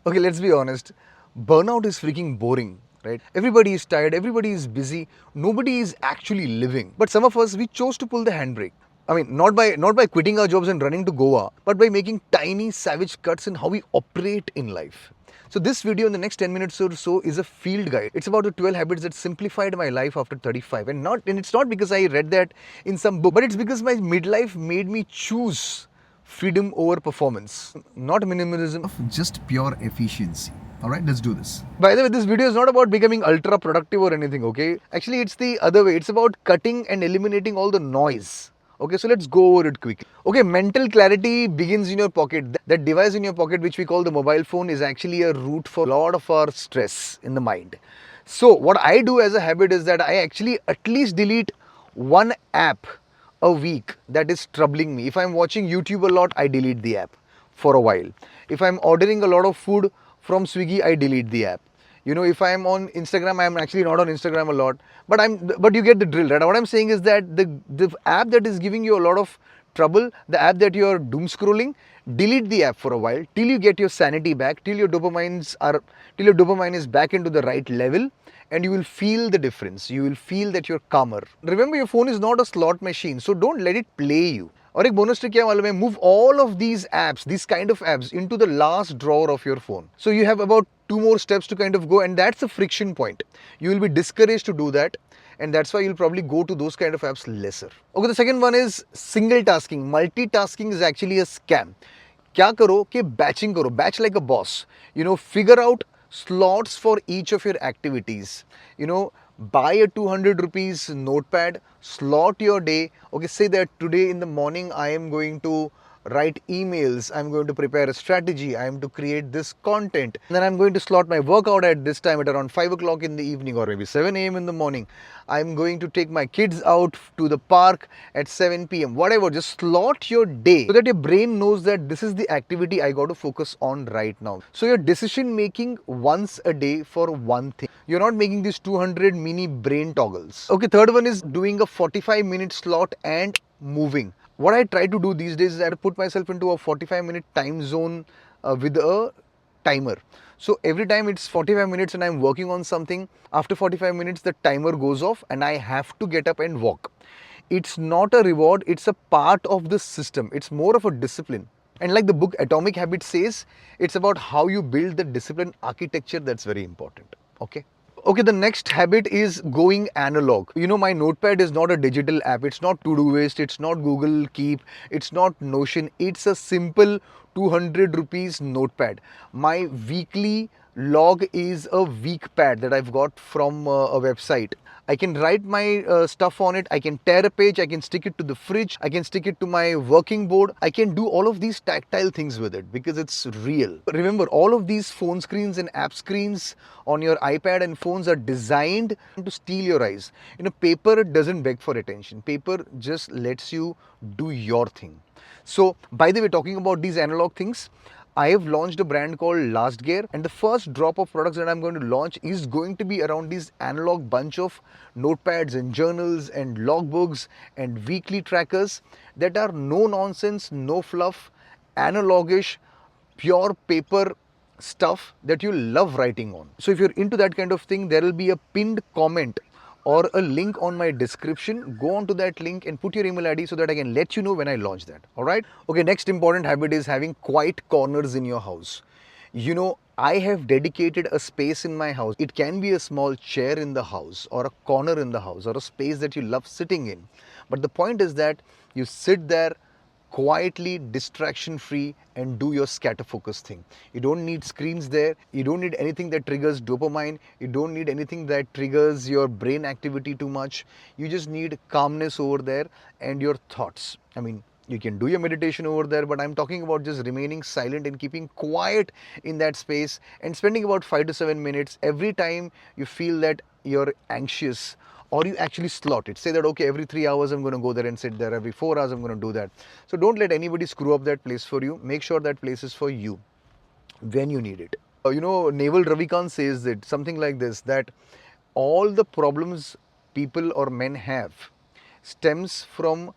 Okay, let's be honest. Burnout is freaking boring, right? Everybody is tired, everybody is busy, nobody is actually living. But some of us, we chose to pull the handbrake. I mean, not by quitting our jobs and running to Goa, but by making tiny savage cuts in how we operate in life. So this video in the next 10 minutes or so is a field guide. It's about the 12 habits that simplified my life after 35. And it's not because I read that in some book, but it's because my midlife made me choose freedom over performance, not minimalism, just pure efficiency. All right, let's do this. By the way, this video is not about becoming ultra productive or anything, okay? Actually, it's the other way. It's about cutting and eliminating all the noise. Okay, so let's go over it quickly. Okay, mental clarity begins in your pocket. That device in your pocket, which we call the mobile phone, is actually a root for a lot of our stress in the mind. So, what I do as a habit is that I actually at least delete one app a week that is troubling me. If I'm watching YouTube a lot, I delete the app for a while. If I'm ordering a lot of food from Swiggy, I delete the app. You know, if I'm on Instagram, I'm actually not on Instagram a lot, but you get the drill, right? What I'm saying is that the app that is giving you a lot of trouble, the app that you're doom scrolling, delete the app for a while till you get your sanity back, till your dopamine is back into the right level, and you will feel the difference. You will feel that you're calmer. Remember, your phone is not a slot machine, so don't let it play you. और एक bonus trick क्या मालूम है? Move all of these apps, these kind of apps, into the last drawer of your phone. So you have about 2 more steps to kind of go, and that's a friction point. You will be discouraged to do that, and that's why you'll probably go to those kind of apps lesser. Okay, the second one is single tasking. Multitasking is actually a scam. क्या करो कि batching करो, batch like a boss. You know, figure out slots for each of your activities. You know, buy a 200 rupees notepad, slot your day. Okay, say that today in the morning I am going to write emails, I'm going to prepare a strategy, I am to create this content. And then I'm going to slot my workout at this time at around 5 o'clock in the evening or maybe 7 a.m. in the morning. I'm going to take my kids out to the park at 7 p.m. Whatever, just slot your day so that your brain knows that this is the activity I got to focus on right now. So you're decision making once a day for one thing. You're not making these 200 mini brain toggles. Okay, third one is doing a 45-minute slot and moving. What I try to do these days is I put myself into a 45-minute time zone with a timer. So every time it's 45 minutes and I'm working on something, after 45 minutes the timer goes off and I have to get up and walk. It's not a reward, it's a part of the system. It's more of a discipline. And like the book Atomic Habits says, it's about how you build the discipline architecture that's very important. Okay. Okay, the next habit is going analog. You know, my notepad is not a digital app. It's not Todoist. It's not Google Keep. It's not Notion. It's a simple 200 rupees notepad. My weekly log is a week pad that I've got from a website. I can write my stuff on it. I can tear a page. I can stick it to the fridge. I can stick it to my working board. I can do all of these tactile things with it because it's real. Remember, all of these phone screens and app screens on your iPad and phones are designed to steal your eyes. You know, paper doesn't beg for attention. Paper just lets you do your thing. So, by the way, talking about these analog things, I have launched a brand called Last Gear, and the first drop of products that I'm going to launch is going to be around these analog bunch of notepads and journals and logbooks and weekly trackers that are no nonsense, no fluff, analogish, pure paper stuff that you love writing on. So if you're into that kind of thing, there will be a pinned comment or a link on my description. Go on to that link and put your email ID so that I can let you know when I launch that. All right. Okay, next important habit is having quiet corners in your house. You know, I have dedicated a space in my house. It can be a small chair in the house or a corner in the house or a space that you love sitting in. But the point is that you sit there quietly, distraction free, and do your scatter focus thing. You don't need screens there. You don't need anything that triggers dopamine. You don't need anything that triggers your brain activity too much. You just need calmness over there and your thoughts. I mean, you can do your meditation over there, but I'm talking about just remaining silent and keeping quiet in that space and spending about 5 to 7 minutes every time you feel that you're anxious, or you actually slot it. Say that, okay, every 3 hours I'm going to go there and sit there. Every 4 hours I'm going to do that. So don't let anybody screw up that place for you. Make sure that place is for you when you need it. You know, Naval Ravikant says that something like this, that all the problems people or men have stems from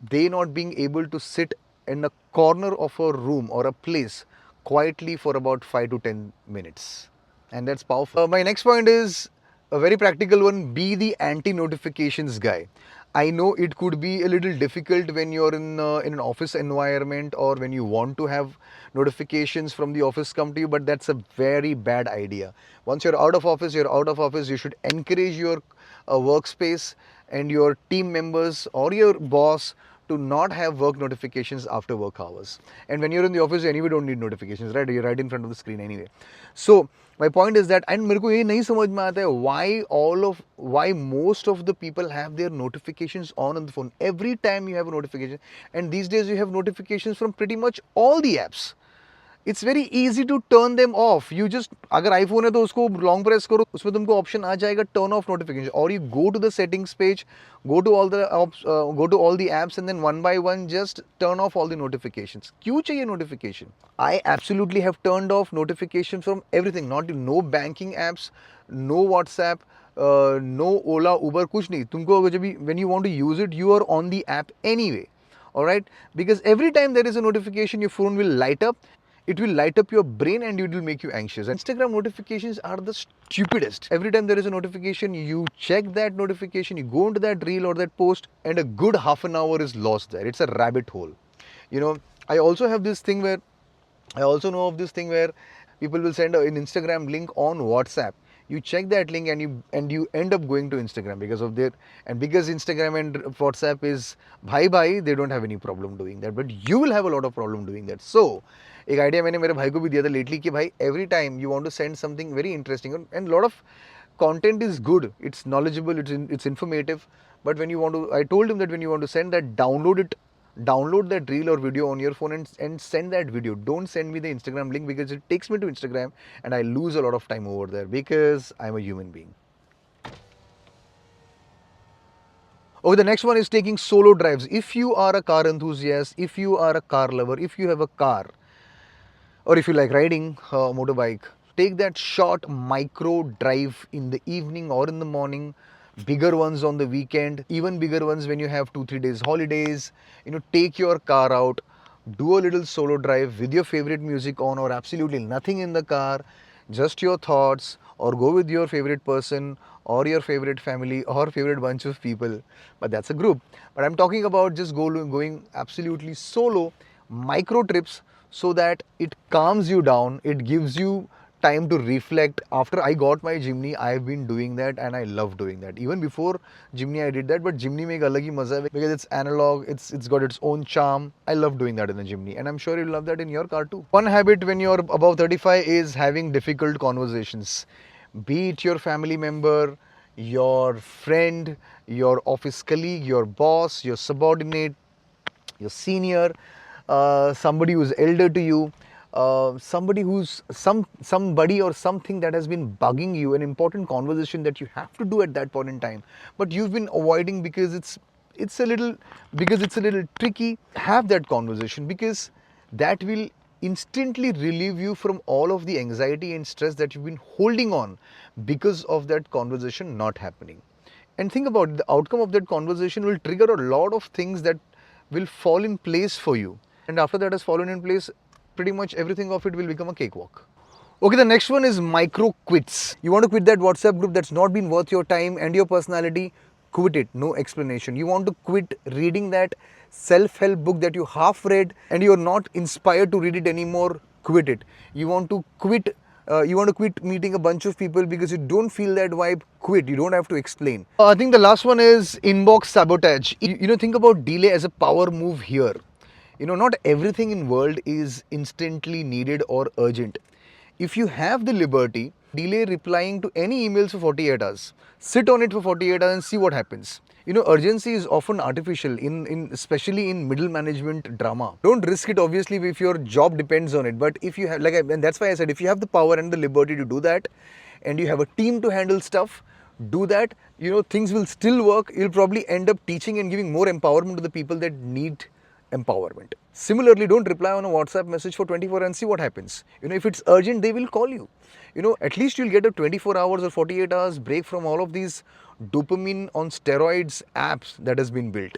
they not being able to sit in a corner of a room or a place quietly for about 5 to 10 minutes. And that's powerful. My next point is a very practical one: be the anti-notifications guy. I know it could be a little difficult when you're in an office environment, or when you want to have notifications from the office come to you, but that's a very bad idea. Once you're out of office, you're out of office. You should encourage your workspace and your team members or your boss to not have work notifications after work hours. And when you're in the office, you anyway don't need notifications, right? You're right in front of the screen anyway. So my point is that, and मेरे को ये नहीं समझ में आता है why most of the people have their notifications on the phone. Every time you have a notification, and these days you have notifications from pretty much all the apps. It's very easy to turn them off. You just, अगर iPhone है तो उसको long press करो, उसमें तुमको option आ जाएगा turn off notification, or you go to the settings page, go to all the apps, and then one by one just turn off all the notifications. क्यों चाहिए notification? I absolutely have turned off notifications from everything. No banking apps, no WhatsApp, no Ola, Uber, कुछ नहीं. तुमको अगर जब भी when you want to use it, you are on the app anyway. Alright? Because every time there is a notification, your phone will light up. It will light up your brain and it will make you anxious. Instagram notifications are the stupidest. Every time there is a notification, you check that notification, you go into that reel or that post, and a good half an hour is lost there. It's a rabbit hole. You know, I also know of this thing where people will send an Instagram link on WhatsApp. You check that link and you end up going to Instagram because Instagram and WhatsApp is bhai, they don't have any problem doing that, but you will have a lot of problem doing that. So एक idea मैंने मेरे भाई को भी दिया था lately कि भाई every time you want to send something very interesting, and lot of content is good, it's knowledgeable, it's informative, but I told him that when you want to send that, download that reel or video on your phone and send that video. Don't send me the Instagram link, because it takes me to Instagram and I lose a lot of time over there because I'm a human being. Okay, the next one is taking solo drives. If you are a car enthusiast, if you are a car lover, if you have a car, or if you like riding a motorbike, take that short micro drive in the evening or in the morning. Bigger ones on the weekend, even bigger ones when you have 2-3 days holidays. Take your car out, do a little solo drive with your favorite music on, or absolutely nothing in the car, just your thoughts, or go with your favorite person or your favorite family or favorite bunch of people, but that's a group. But I'm talking about just going absolutely solo, micro trips, so that it calms you down, it gives you time to reflect. After I got my Jimny, I've been doing that and I love doing that. Even before Jimny I did that, but Jimny mein ek alag hi maza hai because it's analog, it's got its own charm. I love doing that in the Jimny, and I'm sure you'll love that in your car too. One habit when you're above 35 is having difficult conversations. Be it your family member, your friend, your office colleague, your boss, your subordinate, your senior, somebody who's elder to you, somebody who's somebody or something that has been bugging you, an important conversation that you have to do at that point in time, but you've been avoiding because it's a little tricky. Have that conversation, because that will instantly relieve you from all of the anxiety and stress that you've been holding on because of that conversation not happening. And think about it, the outcome of that conversation will trigger a lot of things that will fall in place for you. And after that has fallen in place, pretty much everything of it will become a cakewalk. Okay, the next one is Microquits. You want to quit that WhatsApp group that's not been worth your time and your personality? Quit it, no explanation. You want to quit reading that self-help book that you half read and you're not inspired to read it anymore? Quit it. You want to quit meeting a bunch of people because you don't feel that vibe? Quit. You don't have to explain. I think the last one is inbox sabotage. Think about delay as a power move here. Not everything in world is instantly needed or urgent. If you have the liberty, delay replying to any emails for 48 hours. Sit on it for 48 hours and see what happens. Urgency is often artificial, especially in middle management drama. Don't risk it, obviously, if your job depends on it. But if you have, and that's why I said, if you have the power and the liberty to do that, and you have a team to handle stuff, do that. Things will still work. You'll probably end up teaching and giving more empowerment to the people that need empowerment. Similarly, don't reply on a WhatsApp message for 24 hours and see what happens. If it's urgent, they will call you. At least you'll get a 24 hours or 48 hours break from all of these dopamine on steroids apps that has been built.